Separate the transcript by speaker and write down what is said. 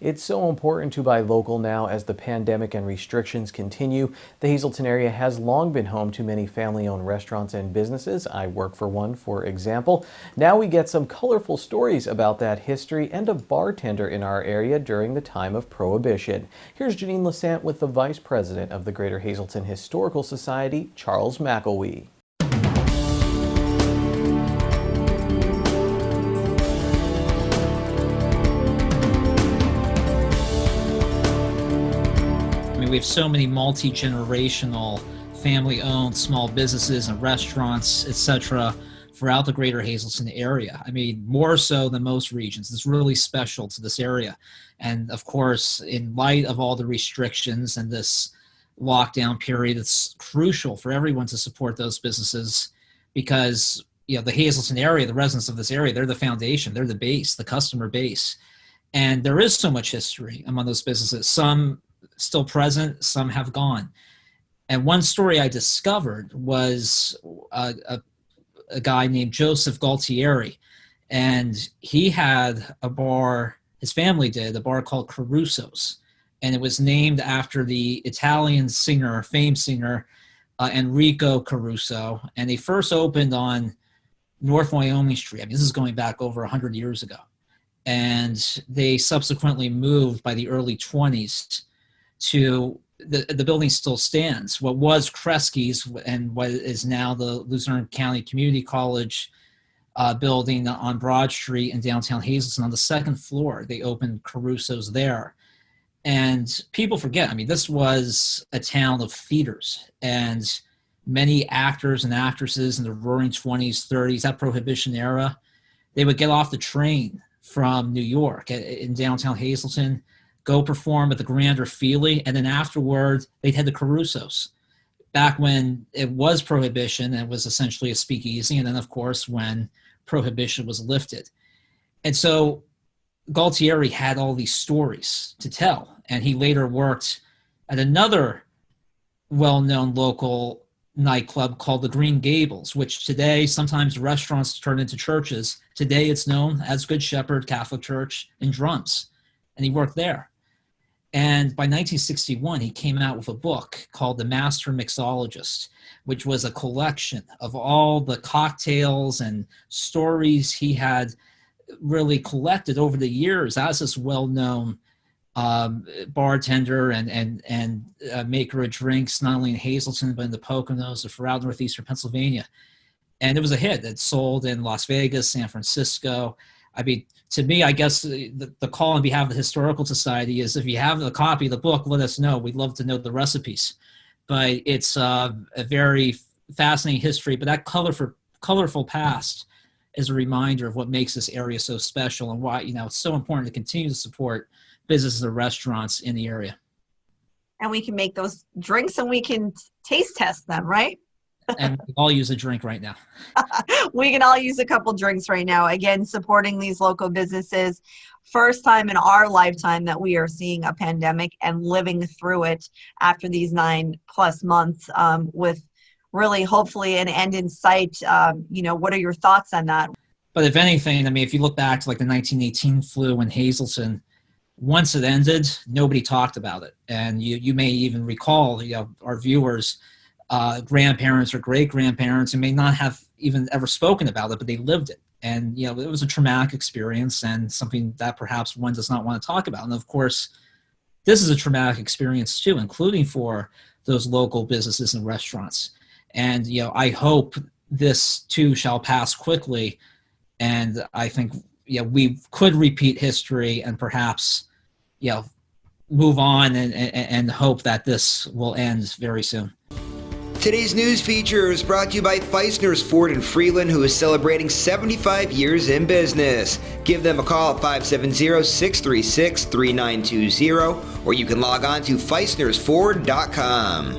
Speaker 1: It's so important to buy local now as the pandemic and restrictions continue. The Hazleton area has long been home to many family-owned restaurants and businesses. I work for one, for example. Now we get some colorful stories about that history and a bartender in our area during the time of Prohibition. Here's Janine Lassant with the Vice President of the Greater Hazleton Historical Society, Charles McElwee.
Speaker 2: We have so many multi-generational, family-owned small businesses and restaurants, etc., throughout the greater Hazleton area. I mean, more so than most regions. It's really special to this area. And of course, in light of all the restrictions and this lockdown period, it's crucial for everyone to support those businesses because, the Hazleton area, the residents of this area, they're the foundation, they're the base, the customer base. And there is so much history among those businesses. Some still present, some have gone. And one story I discovered was a guy named Joseph Galtieri, and he had a bar, his family did, a bar called Caruso's, and it was named after the Italian singer, famed singer, Enrico Caruso, and they first opened on North Wyoming Street. I mean, this is going back over 100 years ago. And they subsequently moved by the early 20s to the building still stands. What was Kresge's and what is now the Luzerne County Community College building on Broad Street in downtown Hazleton. On the second floor, they opened Caruso's there. And people forget, I mean, this was a town of theaters, and many actors and actresses in the roaring 20s, 30s, that Prohibition era, they would get off the train from New York in downtown Hazleton, go perform at the Grand or Feely, and then afterward, they'd head to Caruso's. Back when it was Prohibition, and it was essentially a speakeasy, and then, of course, when Prohibition was lifted. And so Galtieri had all these stories to tell, and he later worked at another well-known local nightclub called the Green Gables, which today, sometimes restaurants turn into churches. Today, it's known as Good Shepherd Catholic Church in Drums, and he worked there. And by 1961, he came out with a book called The Master Mixologist, which was a collection of all the cocktails and stories he had really collected over the years as this well-known bartender and maker of drinks, not only in Hazleton, but in the Poconos or throughout northeastern Pennsylvania. And it was a hit. It sold in Las Vegas, San Francisco. I mean, to me, I guess the call on behalf of the Historical Society is if you have a copy of the book, let us know. We'd love to know the recipes. But it's a very fascinating history. But that colorful past is a reminder of what makes this area so special and why, it's so important to continue to support businesses and restaurants in the area.
Speaker 3: And we can make those drinks and we can taste test them, right?
Speaker 2: And we all use a drink right now.
Speaker 3: We can all use a couple drinks right now. Again, supporting these local businesses. First time in our lifetime that we are seeing a pandemic and living through it after these 9+ months with really hopefully an end in sight. What are your thoughts on that?
Speaker 2: But if anything, I mean, if you look back to like the 1918 flu in Hazleton, once it ended, nobody talked about it. And you may even recall, our viewers, grandparents or great-grandparents who may not have even ever spoken about it, but they lived it. And, it was a traumatic experience and something that perhaps one does not want to talk about. And of course, this is a traumatic experience too, including for those local businesses and restaurants. And, I hope this too shall pass quickly. And I think, we could repeat history and perhaps, move on and hope that this will end very soon.
Speaker 4: Today's news feature is brought to you by Feisner's Ford in Freeland, who is celebrating 75 years in business. Give them a call at 570-636-3920, or you can log on to feisnersford.com.